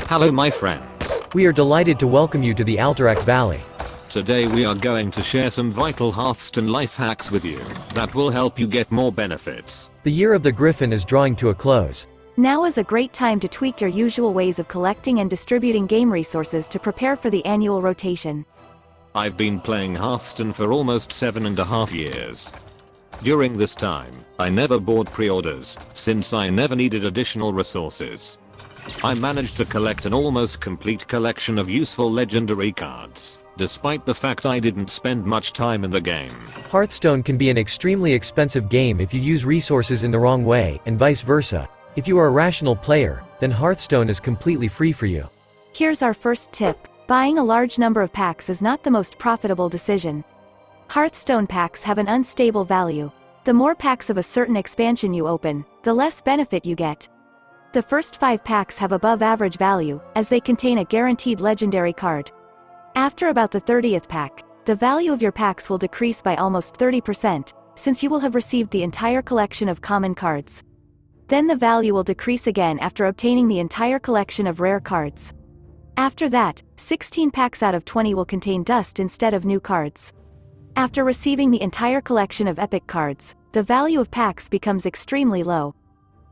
Hello my friends. We are delighted to welcome you to the Alterac Valley. Today we are going to share some vital Hearthstone life hacks with you that will help you get more benefits. The Year of the Griffin is drawing to a close. Now is a great time to tweak your usual ways of collecting and distributing game resources to prepare for the annual rotation. I've been playing Hearthstone for almost 7.5 years. During this time, I never bought pre-orders, since I never needed additional resources. I managed to collect an almost complete collection of useful legendary cards, despite the fact I didn't spend much time in the game. Hearthstone can be an extremely expensive game if you use resources in the wrong way, and vice versa. If you are a rational player, then Hearthstone is completely free for you. Here's our first tip. Buying a large number of packs is not the most profitable decision. Hearthstone packs have an unstable value. The more packs of a certain expansion you open, the less benefit you get. The first 5 packs have above average value, as they contain a guaranteed legendary card. After about the 30th pack, the value of your packs will decrease by almost 30%, since you will have received the entire collection of common cards. Then the value will decrease again after obtaining the entire collection of rare cards. After that, 16 packs out of 20 will contain dust instead of new cards. After receiving the entire collection of epic cards, the value of packs becomes extremely low.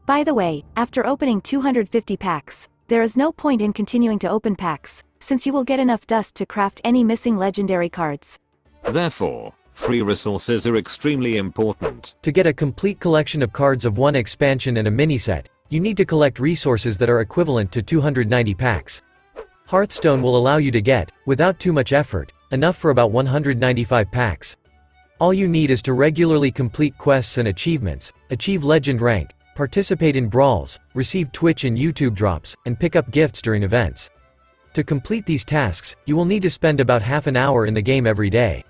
By the way, after opening 250 packs, there is no point in continuing to open packs, since you will get enough dust to craft any missing legendary cards. Therefore, free resources are extremely important. To get a complete collection of cards of one expansion and a mini-set, you need to collect resources that are equivalent to 290 packs. Hearthstone will allow you to get, without too much effort, enough for about 195 packs. All you need is to regularly complete quests and achievements, achieve legend rank, participate in brawls, receive Twitch and YouTube drops, and pick up gifts during events. To complete these tasks, you will need to spend about half an hour in the game every day.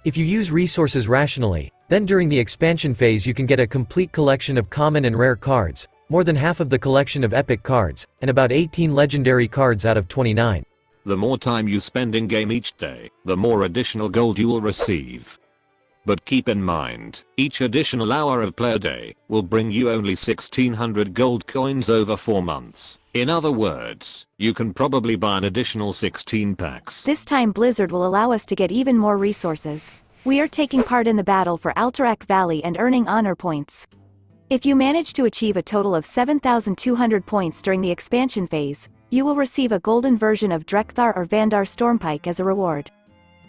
If you use resources rationally, then during the expansion phase you can get a complete collection of common and rare cards, more than half of the collection of epic cards, and about 18 legendary cards out of 29. The more time you spend in game each day, the more additional gold you will receive. But keep in mind, each additional hour of play a day will bring you only 1600 gold coins over 4 months. In other words, you can probably buy an additional 16 packs. This time Blizzard will allow us to get even more resources. We are taking part in the battle for Alterac Valley and earning honor points. If you manage to achieve a total of 7,200 points during the expansion phase, you will receive a golden version of Drekthar or Vandar Stormpike as a reward.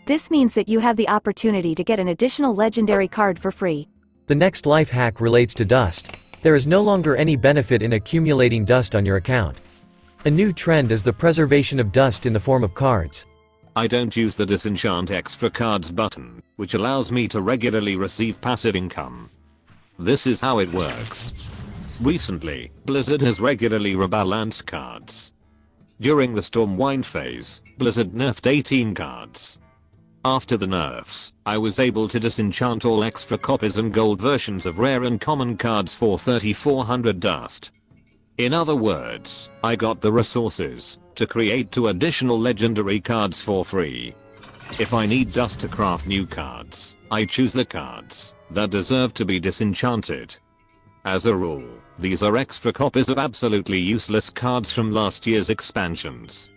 This means that you have the opportunity to get an additional legendary card for free. The next life hack relates to dust. There is no longer any benefit in accumulating dust on your account. A new trend is the preservation of dust in the form of cards. I don't use the disenchant extra cards button, which allows me to regularly receive passive income. This is how it works. Recently, Blizzard has regularly rebalanced cards. During the Stormwind phase, Blizzard nerfed 18 cards. After the nerfs, I was able to disenchant all extra copies and gold versions of rare and common cards for 3400 dust. In other words, I got the resources to create 2 additional legendary cards for free. If I need dust to craft new cards, I choose the cards that deserve to be disenchanted. As a rule, these are extra copies of absolutely useless cards from last year's expansions.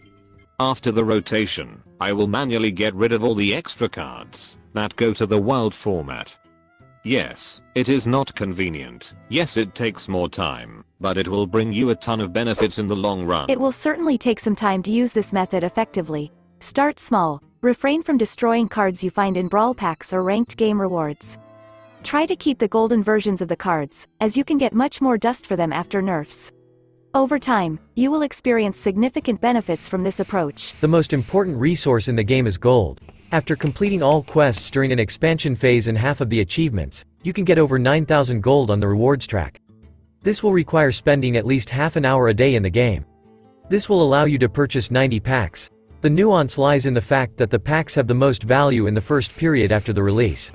After the rotation, I will manually get rid of all the extra cards that go to the wild format. Yes, it is not convenient. Yes, it takes more time, but it will bring you a ton of benefits in the long run. It will certainly take some time to use this method effectively. Start small. Refrain from destroying cards you find in brawl packs or ranked game rewards. Try to keep the golden versions of the cards, as you can get much more dust for them after nerfs. Over time, you will experience significant benefits from this approach. The most important resource in the game is gold. After completing all quests during an expansion phase and half of the achievements, you can get over 9,000 gold on the rewards track. This will require spending at least half an hour a day in the game. This will allow you to purchase 90 packs. The nuance lies in the fact that the packs have the most value in the first period after the release.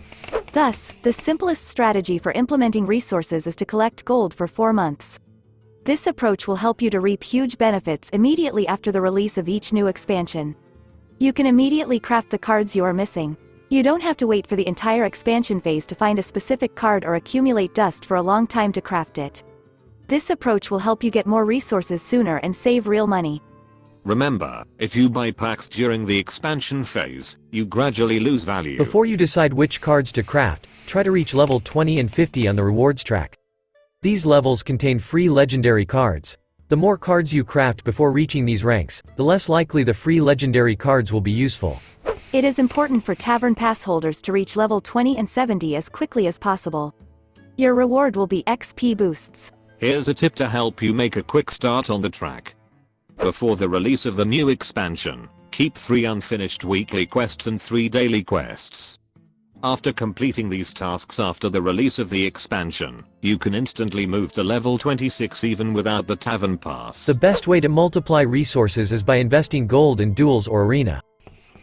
Thus, the simplest strategy for implementing resources is to collect gold for 4 months. This approach will help you to reap huge benefits immediately after the release of each new expansion. You can immediately craft the cards you are missing. You don't have to wait for the entire expansion phase to find a specific card or accumulate dust for a long time to craft it. This approach will help you get more resources sooner and save real money. Remember, if you buy packs during the expansion phase, you gradually lose value. Before you decide which cards to craft, try to reach level 20 and 50 on the rewards track. These levels contain free legendary cards. The more cards you craft before reaching these ranks, the less likely the free legendary cards will be useful. It is important for Tavern Pass holders to reach level 20 and 70 as quickly as possible. Your reward will be XP boosts. Here's a tip to help you make a quick start on the track. Before the release of the new expansion, keep 3 unfinished weekly quests and 3 daily quests. After completing these tasks after the release of the expansion, you can instantly move to level 26 even without the Tavern Pass. The best way to multiply resources is by investing gold in duels or arena.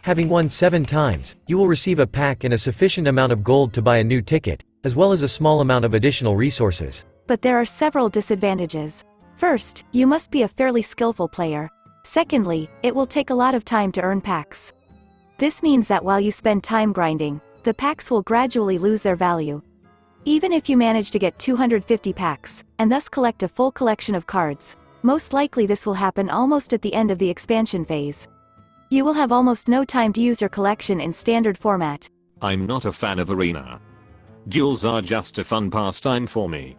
Having won 7 times, you will receive a pack and a sufficient amount of gold to buy a new ticket, as well as a small amount of additional resources. But there are several disadvantages. First, you must be a fairly skillful player. Secondly, it will take a lot of time to earn packs. This means that while you spend time grinding, the packs will gradually lose their value. Even if you manage to get 250 packs, and thus collect a full collection of cards, most likely this will happen almost at the end of the expansion phase. You will have almost no time to use your collection in standard format. I'm not a fan of arena. Duels are just a fun pastime for me.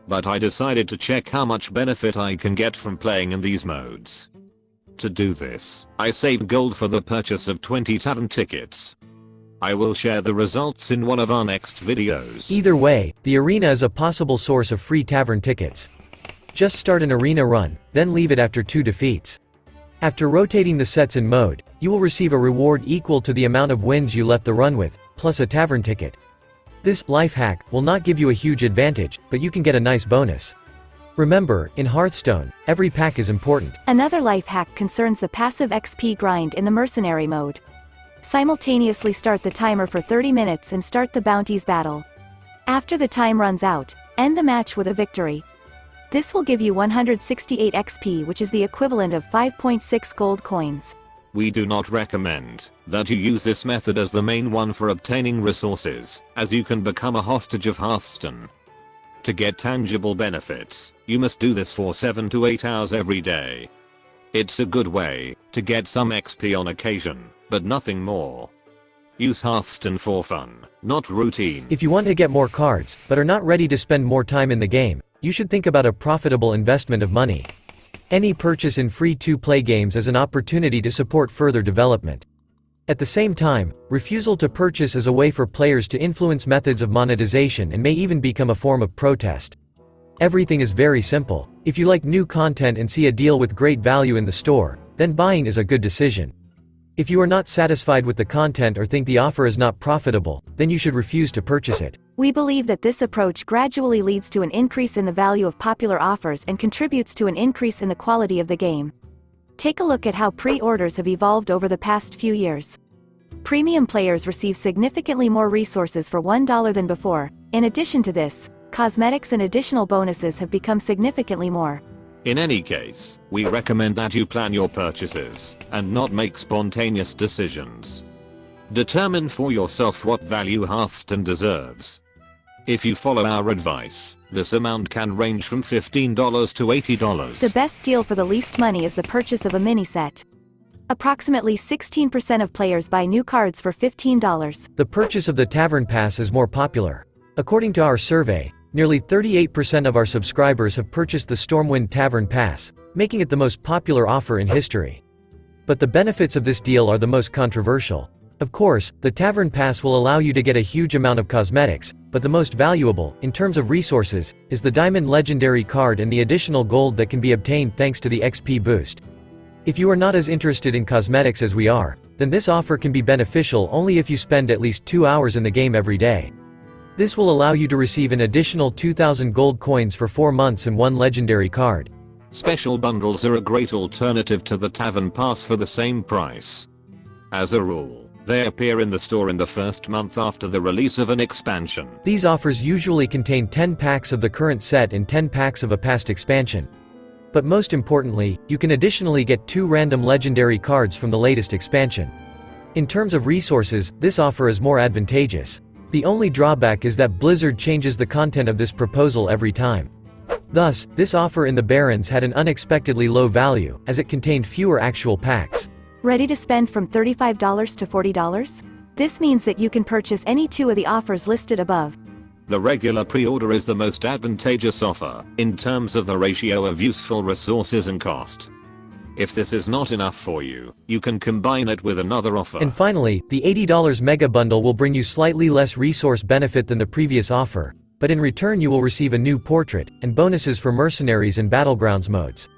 But I decided to check how much benefit I can get from playing in these modes. To do this, I saved gold for the purchase of 20 tavern tickets. I will share the results in one of our next videos. Either way, the arena is a possible source of free tavern tickets. Just start an arena run, then leave it after 2 defeats. After rotating the sets in mode, you will receive a reward equal to the amount of wins you left the run with, plus a tavern ticket. This life hack will not give you a huge advantage, but you can get a nice bonus. Remember, in Hearthstone, every pack is important. Another life hack concerns the passive XP grind in the mercenary mode. Simultaneously start the timer for 30 minutes and start the bounties battle. After the time runs out, end the match with a victory. This will give you 168 XP, which is the equivalent of 5.6 gold coins. We do not recommend that you use this method as the main one for obtaining resources, as you can become a hostage of Hearthstone. To get tangible benefits, you must do this for 7 to 8 hours every day. It's a good way to get some XP on occasion, but nothing more. Use Hearthstone for fun, not routine. If you want to get more cards, but are not ready to spend more time in the game, you should think about a profitable investment of money. Any purchase in free-to-play games is an opportunity to support further development. At the same time, refusal to purchase is a way for players to influence methods of monetization and may even become a form of protest. Everything is very simple. If you like new content and see a deal with great value in the store, then buying is a good decision. If you are not satisfied with the content or think the offer is not profitable, then you should refuse to purchase it. We believe that this approach gradually leads to an increase in the value of popular offers and contributes to an increase in the quality of the game. Take a look at how pre-orders have evolved over the past few years. Premium players receive significantly more resources for $1 than before. In addition to this, cosmetics and additional bonuses have become significantly more. In any case, we recommend that you plan your purchases and not make spontaneous decisions. Determine for yourself what value Hearthstone deserves. If you follow our advice, this amount can range from $15 to $80. The best deal for the least money is the purchase of a mini set. Approximately 16% of players buy new cards for $15. The purchase of the Tavern Pass is more popular. According to our survey, nearly 38% of our subscribers have purchased the Stormwind Tavern Pass, making it the most popular offer in history. But the benefits of this deal are the most controversial. Of course, the Tavern Pass will allow you to get a huge amount of cosmetics, but the most valuable, in terms of resources, is the Diamond Legendary card and the additional gold that can be obtained thanks to the XP boost. If you are not as interested in cosmetics as we are, then this offer can be beneficial only if you spend at least 2 hours in the game every day. This will allow you to receive an additional 2,000 gold coins for 4 months and 1 legendary card. Special bundles are a great alternative to the Tavern Pass for the same price. As a rule, they appear in the store in the first month after the release of an expansion. These offers usually contain 10 packs of the current set and 10 packs of a past expansion. But most importantly, you can additionally get 2 random legendary cards from the latest expansion. In terms of resources, this offer is more advantageous. The only drawback is that Blizzard changes the content of this proposal every time. Thus, this offer in the Barrens had an unexpectedly low value, as it contained fewer actual packs. Ready to spend from $35 to $40? This means that you can purchase any 2 of the offers listed above. The regular pre-order is the most advantageous offer, in terms of the ratio of useful resources and cost. If this is not enough for you, you can combine it with another offer. And finally, the $80 Mega Bundle will bring you slightly less resource benefit than the previous offer, but in return you will receive a new portrait, and bonuses for Mercenaries and Battlegrounds modes.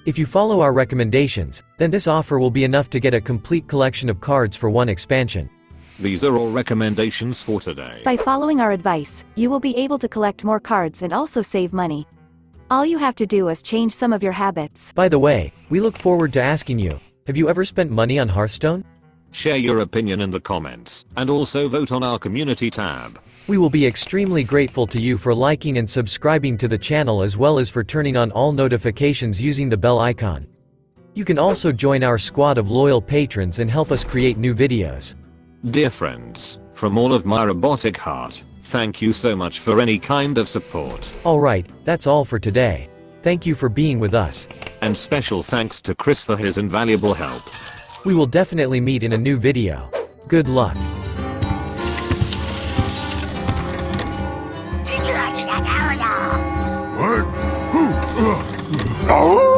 If you follow our recommendations, then this offer will be enough to get a complete collection of cards for 1 expansion. These are all recommendations for today. By following our advice, you will be able to collect more cards and also save money. All you have to do is change some of your habits. By the way, we look forward to asking you, have you ever spent money on Hearthstone? Share your opinion in the comments, and also vote on our community tab. We will be extremely grateful to you for liking and subscribing to the channel as well as for turning on all notifications using the bell icon. You can also join our squad of loyal patrons and help us create new videos. Dear friends, from all of my robotic heart, thank you so much for any kind of support. Alright, that's all for today. Thank you for being with us. And special thanks to Chris for his invaluable help. We will definitely meet in a new video. Good luck. What? Who?